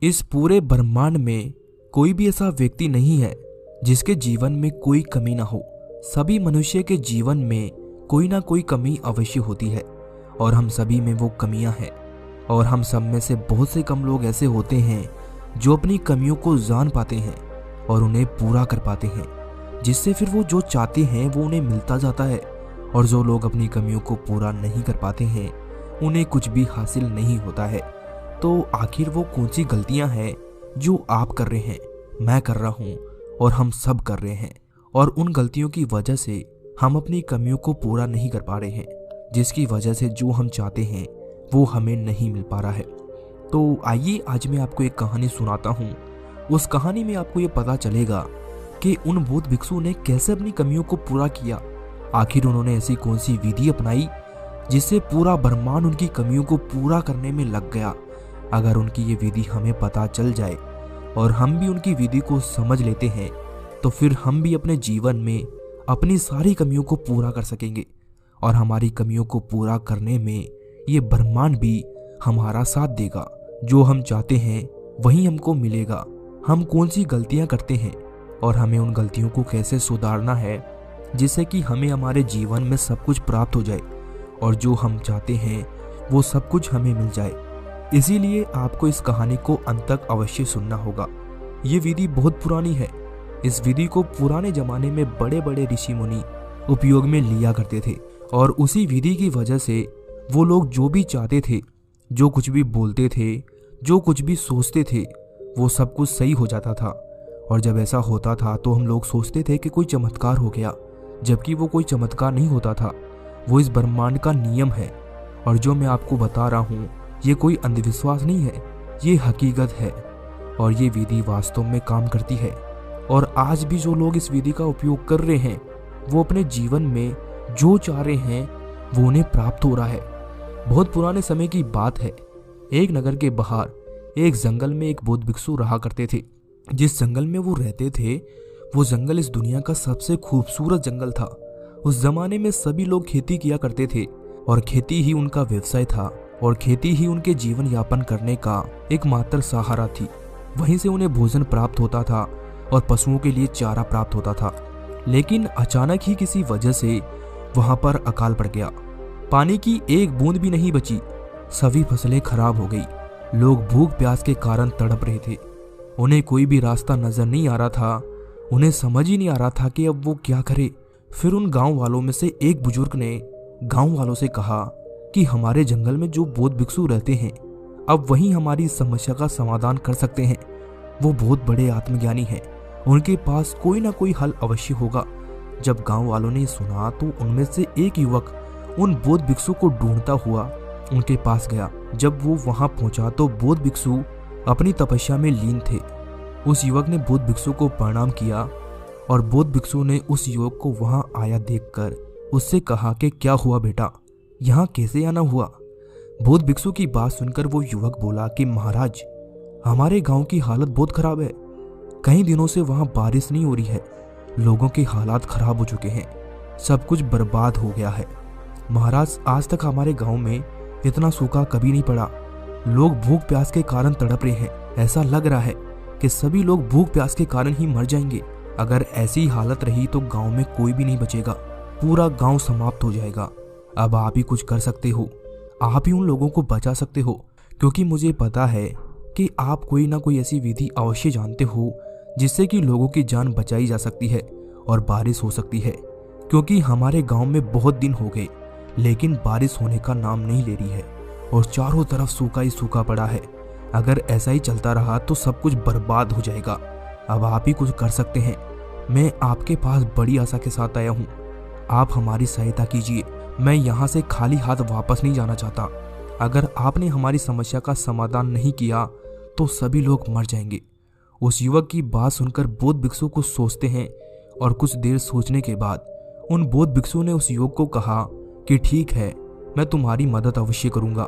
इस पूरे ब्रह्मांड में कोई भी ऐसा व्यक्ति नहीं है जिसके जीवन में कोई कमी ना हो। सभी मनुष्य के जीवन में कोई ना कोई कमी अवश्य होती है और हम सभी में वो कमियां हैं। और हम सब में से बहुत से कम लोग ऐसे होते हैं जो अपनी कमियों को जान पाते हैं और उन्हें पूरा कर पाते हैं, जिससे फिर वो जो चाहते हैं वो उन्हें मिलता जाता है। और जो लोग अपनी कमियों को पूरा नहीं कर पाते हैं उन्हें कुछ भी हासिल नहीं होता है। तो आखिर वो कौन सी गलतियां हैं जो आप कर रहे हैं, मैं कर रहा हूं और हम सब कर रहे हैं, और उन गलतियों की वजह से हम अपनी कमियों को पूरा नहीं कर पा रहे हैं, जिसकी वजह से जो हम चाहते हैं वो हमें नहीं मिल पा रहा है। तो आइए आज मैं आपको एक कहानी सुनाता हूँ। उस कहानी में आपको ये पता चलेगा कि उन बौद्ध भिक्षु ने कैसे अपनी कमियों को पूरा किया। आखिर उन्होंने ऐसी कौन सी विधि अपनाई जिससे पूरा ब्रह्मांड उनकी कमियों को पूरा करने में लग गया। अगर उनकी ये विधि हमें पता चल जाए और हम भी उनकी विधि को समझ लेते हैं तो फिर हम भी अपने जीवन में अपनी सारी कमियों को पूरा कर सकेंगे, और हमारी कमियों को पूरा करने में ये ब्रह्मांड भी हमारा साथ देगा। जो हम चाहते हैं वही हमको मिलेगा। हम कौन सी गलतियां करते हैं और हमें उन गलतियों को कैसे सुधारना है जिससे कि हमें हमारे जीवन में सब कुछ प्राप्त हो जाए और जो हम चाहते हैं वो सब कुछ हमें मिल जाए। इसीलिए आपको इस कहानी को अंत तक अवश्य सुनना होगा। ये विधि बहुत पुरानी है। इस विधि को पुराने जमाने में बड़े बड़े ऋषि मुनि उपयोग में लिया करते थे, और उसी विधि की वजह से वो लोग जो भी चाहते थे, जो कुछ भी बोलते थे, जो कुछ भी सोचते थे, वो सब कुछ सही हो जाता था। और जब ऐसा होता था तो हम लोग सोचते थे कि कोई चमत्कार हो गया, जबकि वो कोई चमत्कार नहीं होता था। वो इस ब्रह्मांड का नियम है। और जो मैं आपको बता रहा हूँ ये कोई अंधविश्वास नहीं है, ये हकीकत है और ये विधि वास्तव में काम करती है। और आज भी जो लोग इस विधि का उपयोग कर रहे हैं वो अपने जीवन में जो चाह रहे हैं वो उन्हें प्राप्त हो रहा है। बहुत पुराने समय की बात है। एक नगर के बाहर एक जंगल में एक बौद्ध भिक्षु रहा करते थे। जिस जंगल में वो रहते थे वो जंगल इस दुनिया का सबसे खूबसूरत जंगल था। उस जमाने में सभी लोग खेती किया करते थे और खेती ही उनका व्यवसाय था, और खेती ही उनके जीवन यापन करने का एकमात्र सहारा थी। वहीं से उन्हें भोजन प्राप्त होता था और पशुओं के लिए चारा प्राप्त होता था। लेकिन अचानक ही किसी वजह से वहां पर अकाल पड़ गया। पानी की एक बूंद भी नहीं बची। सभी फसलें खराब हो गई। लोग भूख प्यास के कारण तड़प रहे थे। उन्हें कोई भी रास्ता नजर नहीं आ रहा था। उन्हें समझ ही नहीं आ रहा था कि अब वो क्या करे। फिर उन गांव वालों में से एक बुजुर्ग ने गांव वालों से कहा कि हमारे जंगल में जो बौद्ध भिक्षु रहते हैं अब वही हमारी समस्या का समाधान कर सकते हैं। वो बहुत बड़े आत्मज्ञानी हैं, उनके पास कोई ना कोई हल अवश्य होगा। जब गांव वालों ने सुना तो उनमें से एक युवक उन बौद्ध भिक्षु को ढूंढता हुआ उनके पास गया। जब वो वहां पहुंचा तो बौद्ध भिक्षु अपनी तपस्या में लीन थे। उस युवक ने बौद्ध भिक्षु को प्रणाम किया और बौद्ध भिक्षु ने उस युवक को वहां आया देखकर उससे कहा कि क्या हुआ बेटा, यहाँ कैसे आना हुआ। बौद्ध भिक्षु की बात सुनकर वो युवक बोला कि महाराज, हमारे गांव की हालत बहुत खराब है। कई दिनों से वहां बारिश नहीं हो रही है। लोगों के हालात खराब हो चुके हैं। सब कुछ बर्बाद हो गया है। महाराज, आज तक हमारे गांव में इतना सूखा कभी नहीं पड़ा। लोग भूख प्यास के कारण तड़प रहे हैं। ऐसा लग रहा है कि सभी लोग भूख प्यास के कारण ही मर जाएंगे। अगर ऐसी हालत रही तो गांव में कोई भी नहीं बचेगा, पूरा गांव समाप्त हो जाएगा। अब आप ही कुछ कर सकते हो, आप ही उन लोगों को बचा सकते हो, क्योंकि मुझे पता है कि आप कोई ना कोई ऐसी विधि अवश्य जानते हो जिससे कि लोगों की जान बचाई जा सकती है और बारिश हो सकती है। क्योंकि हमारे गांव में बहुत दिन हो गए लेकिन बारिश होने का नाम नहीं ले रही है और चारों तरफ सूखा ही सूखा पड़ा है। अगर ऐसा ही चलता रहा तो सब कुछ बर्बाद हो जाएगा। अब आप ही कुछ कर सकते हैं। मैं आपके पास बड़ी आशा के साथ आया हूँ, आप हमारी सहायता कीजिए। मैं यहाँ से खाली हाथ वापस नहीं जाना चाहता। अगर आपने हमारी समस्या का समाधान नहीं किया तो सभी लोग मर जाएंगे। उस युवक की बात सुनकर बौद्ध भिक्षु कुछ सोचते हैं और कुछ देर सोचने के बाद उन बौद्ध भिक्षु ने उस युवक को कहा कि ठीक है, मैं तुम्हारी मदद अवश्य करूंगा।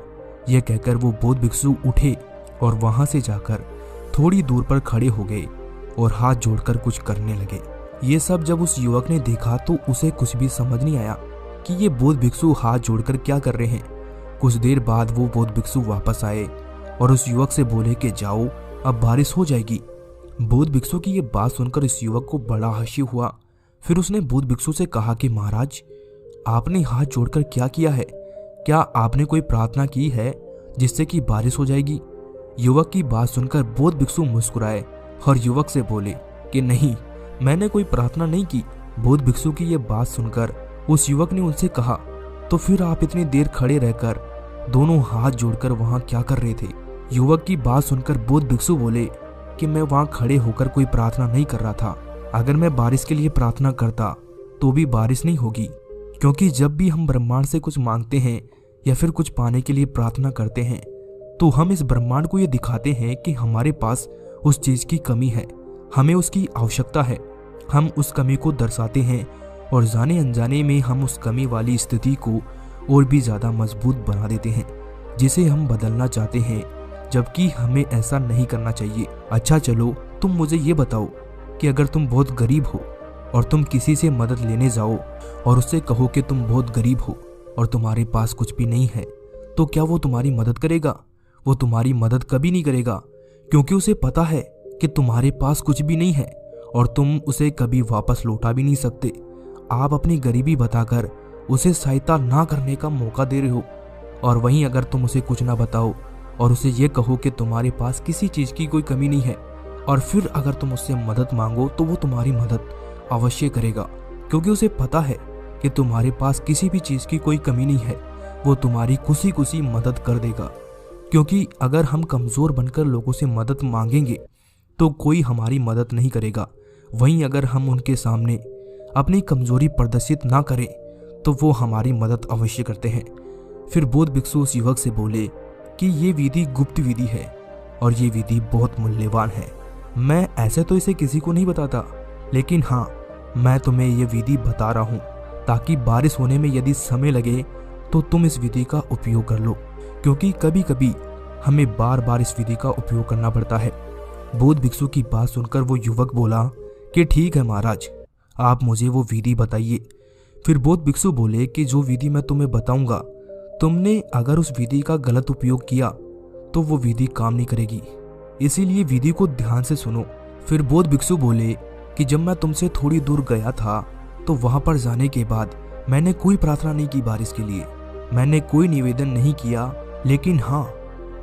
यह कहकर वो बौद्ध भिक्षु उठे और वहां से जाकर थोड़ी दूर पर खड़े हो गए और हाथ जोड़कर कुछ करने लगे। ये सब जब उस युवक ने देखा तो उसे कुछ भी समझ नहीं आया कि ये बौद्ध भिक्षु हाथ जोड़कर क्या कर रहे हैं। कुछ देर बाद वो बौद्ध भिक्षु वापस आए और उस युवक से बोले कि जाओ अब बारिश हो जाएगी। बौद्ध भिक्षु की ये बात सुनकर इस युवक को बड़ा हंसी हुआ। फिर उसने बौद्ध भिक्षु से कहा कि महाराज, आपने हाथ जोड़कर क्या किया है? क्या आपने कोई प्रार्थना की है जिससे कि बारिश हो जाएगी? युवक की बात सुनकर बौद्ध भिक्षु मुस्कुराए और युवक से बोले कि नहीं, मैंने कोई प्रार्थना नहीं की। बौद्ध भिक्षु की ये बात सुनकर उस युवक ने उनसे कहा, तो फिर आप इतनी देर खड़े रहकर दोनों हाथ जोड़कर वहां क्या कर रहे थे? युवक की बात सुनकर बौद्ध भिक्षु बोले कि मैं वहां खड़े होकर कोई प्रार्थना नहीं कर रहा था। अगर मैं बारिश के लिए प्रार्थना करता तो भी बारिश नहीं होगी, क्योंकि जब भी हम ब्रह्मांड से कुछ मांगते हैं या फिर कुछ पाने के लिए प्रार्थना करते हैं तो हम इस ब्रह्मांड को ये दिखाते हैं कि हमारे पास उस चीज की कमी है, हमें उसकी आवश्यकता है। हम उस कमी को दर्शाते हैं और जाने अनजाने में हम उस कमी वाली स्थिति को और भी ज्यादा मजबूत बना देते हैं, जिसे हम बदलना चाहते हैं, जबकि हमें ऐसा नहीं करना चाहिए। अच्छा चलो, तुम मुझे ये बताओ कि अगर तुम बहुत गरीब हो और तुम किसी से मदद लेने जाओ और उससे कहो कि तुम बहुत गरीब हो और तुम्हारे पास कुछ भी नहीं है, तो क्या वो तुम्हारी मदद करेगा? वो तुम्हारी मदद कभी नहीं करेगा, क्योंकि उसे पता है कि तुम्हारे पास कुछ भी नहीं है और तुम उसे कभी वापस लौटा भी नहीं सकते। आप अपनी गरीबी बताकर उसे सहायता ना करने का मौका दे रहे हो। और वहीं अगर तुम उसे कुछ ना बताओ और उसे ये कहो कि तुम्हारे पास किसी चीज की कोई कमी नहीं है, और फिर अगर तुम उससे मदद मांगो तो वो तुम्हारी मदद अवश्य करेगा, क्योंकि उसे पता है कि तुम्हारे पास किसी भी चीज की कोई कमी नहीं है। वो तुम्हारी खुशी खुशी मदद कर देगा, क्योंकि अगर हम कमजोर बनकर लोगों से मदद मांगेंगे तो कोई हमारी मदद नहीं करेगा। वहीं अगर हम उनके सामने अपनी कमजोरी प्रदर्शित ना करें तो वो हमारी मदद अवश्य करते हैं। फिर बौद्ध भिक्षु उस युवक से बोले कि ये विधि गुप्त विधि है और ये विधि बहुत मूल्यवान है। मैं ऐसे तो इसे किसी को नहीं बताता, लेकिन हाँ, मैं तुम्हें ये विधि बता रहा हूँ ताकि बारिश होने में यदि समय लगे तो तुम इस विधि का उपयोग कर लो, क्योंकि कभी कभी हमें बार बार इस विधि का उपयोग करना पड़ता है। बौद्ध भिक्षु की बात सुनकर वो युवक बोला कि ठीक है महाराज, आप मुझे वो विधि बताइए। फिर बौद्ध भिक्षु बोले कि जो विधि मैं तुम्हें बताऊंगा, तुमने अगर उस विधि का गलत उपयोग किया तो वो विधि काम नहीं करेगी, इसीलिए विधि को ध्यान से सुनो। फिर बौद्ध भिक्षु बोले कि जब मैं तुमसे थोड़ी दूर गया था तो वहां पर जाने के बाद मैंने कोई प्रार्थना नहीं की बारिश के लिए, मैंने कोई निवेदन नहीं किया, लेकिन हाँ,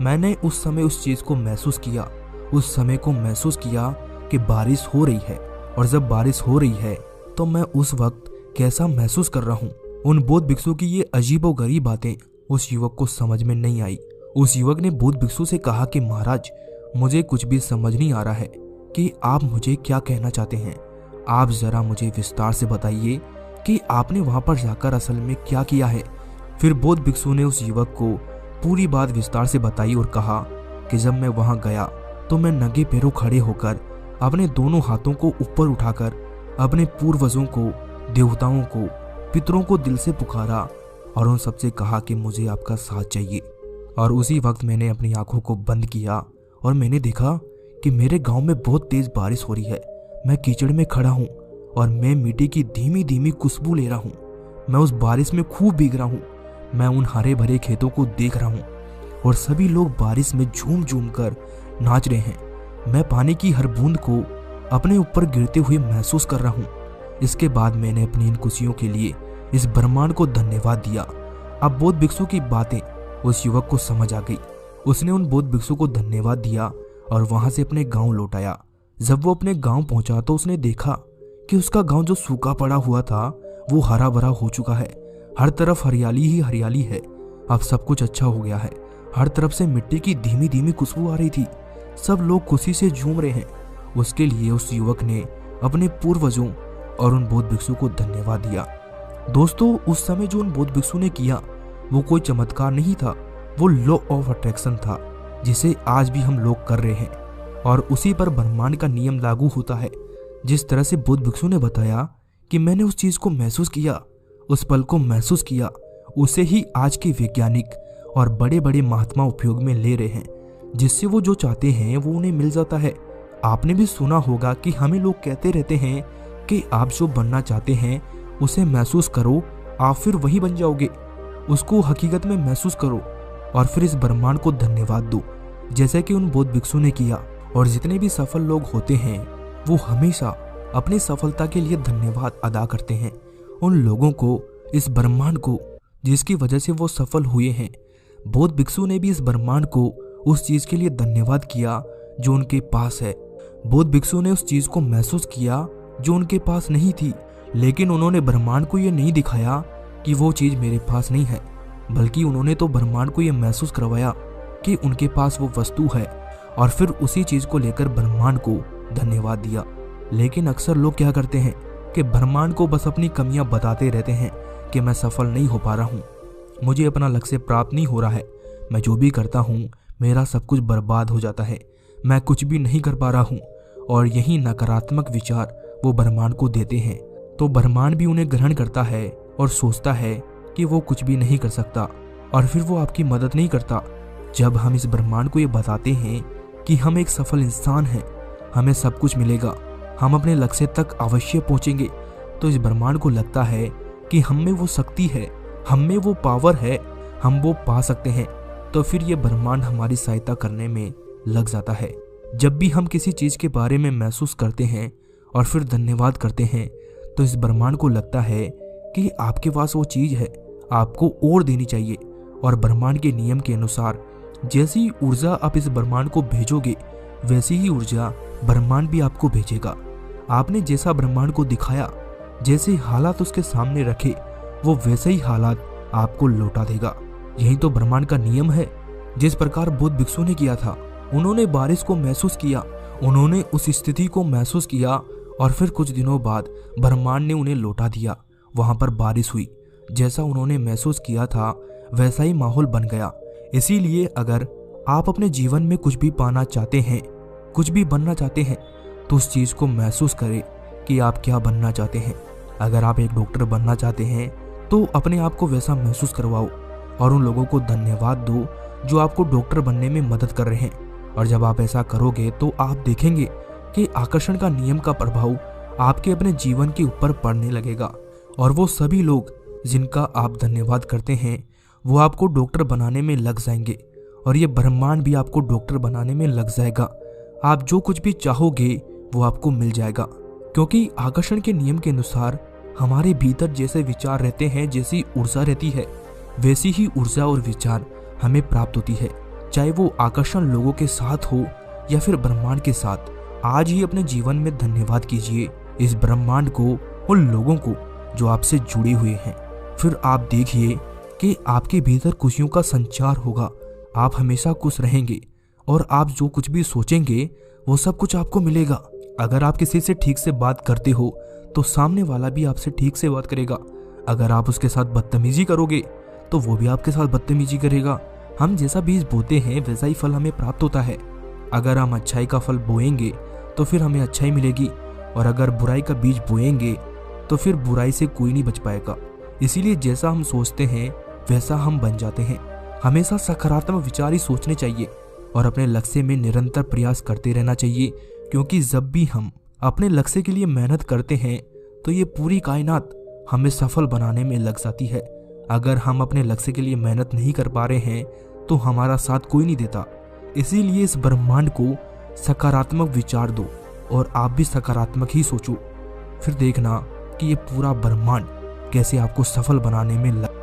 मैंने उस समय उस चीज को महसूस किया, उस समय को महसूस किया कि बारिश हो रही है। और जब बारिश हो रही है तो मैं उस वक्त कैसा महसूस कर रहा हूँ। उन बौद्ध भिक्षु की ये अजीबोगरीब बातें उस युवक को समझ में नहीं आई। उस युवक ने बौद्ध भिक्षु से कहा कि महाराज, मुझे कुछ भी समझ नहीं आ रहा है कि आप मुझे क्या कहना चाहते हैं। आप जरा मुझे विस्तार से बताइए कि आपने वहां पर जाकर असल में क्या किया है। फिर बौद्ध भिक्षु ने उस युवक को पूरी बात विस्तार से बताई और कहा कि जब मैं वहां गया तो मैं नंगे पैरों खड़े होकर अपने दोनों हाथों को ऊपर उठाकर अपने पूर्वजों को, देवताओं को, पितरों को दिल से पुकारा और उन सबसे कहा कि मुझे आपका साथ चाहिए। और उसी वक्त मैंने अपनी आंखों को बंद किया और मैंने देखा कि मेरे गांव में बहुत तेज बारिश हो रही है। मैं कीचड़ में खड़ा हूँ और मैं मिट्टी की धीमी धीमी खुशबू ले रहा हूँ। मैं उस बारिश में खूब भीग रहा हूँ। मैं उन हरे भरे खेतों को देख रहा हूँ और सभी लोग बारिश में झूम झूम कर नाच रहे हैं। मैं पानी की हर बूंद को अपने ऊपर गिरते हुए महसूस कर रहा हूँ। इसके बाद मैंने अपनी इन खुशियों के लिए इस ब्रह्मांड को धन्यवाद दिया। अब बौद्ध भिक्षु की बातें उस युवक को समझ आ गई। उसने उन बौद्ध भिक्षु को धन्यवाद दिया और वहां से अपने गांव लौट आया। जब वो अपने गांव पहुंचा तो उसने देखा कि उसका गांव जो सूखा पड़ा हुआ था वो हरा भरा हो चुका है। हर तरफ हरियाली ही हरियाली है। अब सब कुछ अच्छा हो गया है। हर तरफ से मिट्टी की धीमी धीमी खुशबू आ रही थी। सब लोग खुशी से झूम रहे हैं। उसके लिए उस युवक ने अपने पूर्वजों और उन बौद्ध भिक्षु को धन्यवाद दिया। दोस्तों, उस समय जो उन बौद्ध भिक्षु ने किया वो कोई चमत्कार नहीं था, वो लॉ ऑफ अट्रैक्शन था, जिसे आज भी हम लोग कर रहे हैं और उसी पर ब्रह्मांड का नियम लागू होता है। जिस तरह से बौद्ध भिक्षु ने बताया कि मैंने उस चीज को महसूस किया, उस पल को महसूस किया, उसे ही आज के वैज्ञानिक और बड़े बड़े महात्मा उपयोग में ले रहे हैं, जिससे वो जो चाहते हैं वो उन्हें मिल जाता है। आपने भी सुना होगा कि हमें लोग कहते रहते हैं कि आप जो बनना चाहते हैं उसे महसूस करो, आप फिर वही बन जाओगे। उसको हकीकत में महसूस करो और फिर इस ब्रह्मांड को धन्यवाद दो, जैसे कि उन बौद्ध भिक्षु ने किया। और जितने भी सफल लोग होते हैं वो हमेशा अपनी सफलता के लिए धन्यवाद अदा करते हैं उन लोगों को, इस ब्रह्मांड को, जिसकी वजह से वो सफल हुए हैं। बौद्ध भिक्षु ने भी इस ब्रह्मांड को उस चीज के लिए धन्यवाद किया जो उनके पास है। बौद्ध भिक्षु ने उस चीज को महसूस किया जो उनके पास नहीं थी, लेकिन उन्होंने ब्रह्मांड को यह नहीं दिखाया कि वो चीज मेरे पास नहीं है, बल्कि उन्होंने तो ब्रह्मांड को यह महसूस करवाया कि उनके पास वो वस्तु है और फिर उसी चीज को लेकर ब्रह्मांड को धन्यवाद दिया। लेकिन अक्सर लोग क्या करते हैं कि ब्रह्मांड को बस अपनी कमियां बताते रहते हैं कि मैं सफल नहीं हो पा रहा हूँ, मुझे अपना लक्ष्य प्राप्त नहीं हो रहा है, मैं जो भी करता हूँ मेरा सब कुछ बर्बाद हो जाता है, मैं कुछ भी नहीं कर पा रहा हूँ। और यही नकारात्मक विचार वो ब्रह्मांड को देते हैं, तो ब्रह्मांड भी उन्हें ग्रहण करता है और सोचता है कि वो कुछ भी नहीं कर सकता और फिर वो आपकी मदद नहीं करता। जब हम इस ब्रह्मांड को ये बताते हैं कि हम एक सफल इंसान हैं, हमें सब कुछ मिलेगा, हम अपने लक्ष्य तक अवश्य पहुंचेंगे, तो इस ब्रह्मांड को लगता है कि हम में वो शक्ति है, हम में वो पावर है, हम वो पा सकते हैं। तो फिर ये ब्रह्मांड हमारी सहायता करने में लग जाता है। जब भी हम किसी चीज के बारे में महसूस करते हैं और फिर धन्यवाद करते हैं, तो इस ब्रह्मांड को लगता है कि आपके पास वो चीज है, आपको और देनी चाहिए। और ब्रह्मांड के नियम के अनुसार जैसी ऊर्जा आप इस ब्रह्मांड को भेजोगे, वैसी ही ऊर्जा ब्रह्मांड भी आपको भेजेगा। आपने जैसा ब्रह्मांड को दिखाया, जैसे हालात उसके सामने रखे, वो वैसे ही हालात आपको लौटा देगा। यही तो ब्रह्मांड का नियम है। जिस प्रकार बौद्ध भिक्षु ने किया था, उन्होंने बारिश को महसूस किया, उन्होंने उस स्थिति को महसूस किया और फिर कुछ दिनों बाद ब्रह्मांड ने उन्हें लौटा दिया। वहां पर बारिश हुई, जैसा उन्होंने महसूस किया था वैसा ही माहौल बन गया। इसीलिए अगर आप अपने जीवन में कुछ भी पाना चाहते हैं, कुछ भी बनना चाहते हैं, तो उस चीज को महसूस करें कि आप क्या बनना चाहते हैं। अगर आप एक डॉक्टर बनना चाहते हैं तो अपने आप को वैसा महसूस करवाओ और उन लोगों को धन्यवाद दो जो आपको डॉक्टर बनने में मदद कर रहे हैं। और जब आप ऐसा करोगे तो आप देखेंगे कि आकर्षण का नियम का प्रभाव आपके अपने जीवन के ऊपर पड़ने लगेगा और वो सभी लोग जिनका आप धन्यवाद करते हैं वो आपको डॉक्टर बनाने में लग जाएंगे और ये ब्रह्मांड भी आपको डॉक्टर बनाने में लग जाएगा। आप जो कुछ भी चाहोगे वो आपको मिल जाएगा, क्योंकि आकर्षण के नियम के अनुसार हमारे भीतर जैसे विचार रहते हैं, जैसी ऊर्जा रहती है, वैसी ही ऊर्जा और विचार हमें प्राप्त होती है, चाहे वो आकर्षण लोगों के साथ हो या फिर ब्रह्मांड के साथ। आज ही अपने जीवन में धन्यवाद कीजिए इस ब्रह्मांड को, उन लोगों को जो आपसे जुड़े हुए हैं। फिर आप देखिए कि आपके भीतर खुशियों का संचार होगा, आप हमेशा खुश रहेंगे और आप जो कुछ भी सोचेंगे वो सब कुछ आपको मिलेगा। अगर आप किसी से ठीक से बात करते हो तो सामने वाला भी आपसे ठीक से बात करेगा। अगर आप उसके साथ बदतमीजी करोगे तो वो भी आपके साथ बदतमीजी करेगा। हम जैसा बीज बोते हैं वैसा ही फल हमें प्राप्त होता है। अगर हम अच्छाई का फल बोएंगे तो फिर हमें अच्छाई मिलेगी, और अगर बुराई का बीज बोएंगे तो फिर बुराई से कोई नहीं बच पाएगा। इसीलिए जैसा हम सोचते हैं वैसा हम बन जाते हैं। हमेशा सकारात्मक विचार ही सोचने चाहिए और अपने लक्ष्य में निरंतर प्रयास करते रहना चाहिए, क्योंकि जब भी हम अपने लक्ष्य के लिए मेहनत करते हैं तो ये पूरी कायनात हमें सफल बनाने में लग जाती है। अगर हम अपने लक्ष्य के लिए मेहनत नहीं कर पा रहे हैं तो हमारा साथ कोई नहीं देता। इसीलिए इस ब्रह्मांड को सकारात्मक विचार दो और आप भी सकारात्मक ही सोचो। फिर देखना कि ये पूरा ब्रह्मांड कैसे आपको सफल बनाने में लग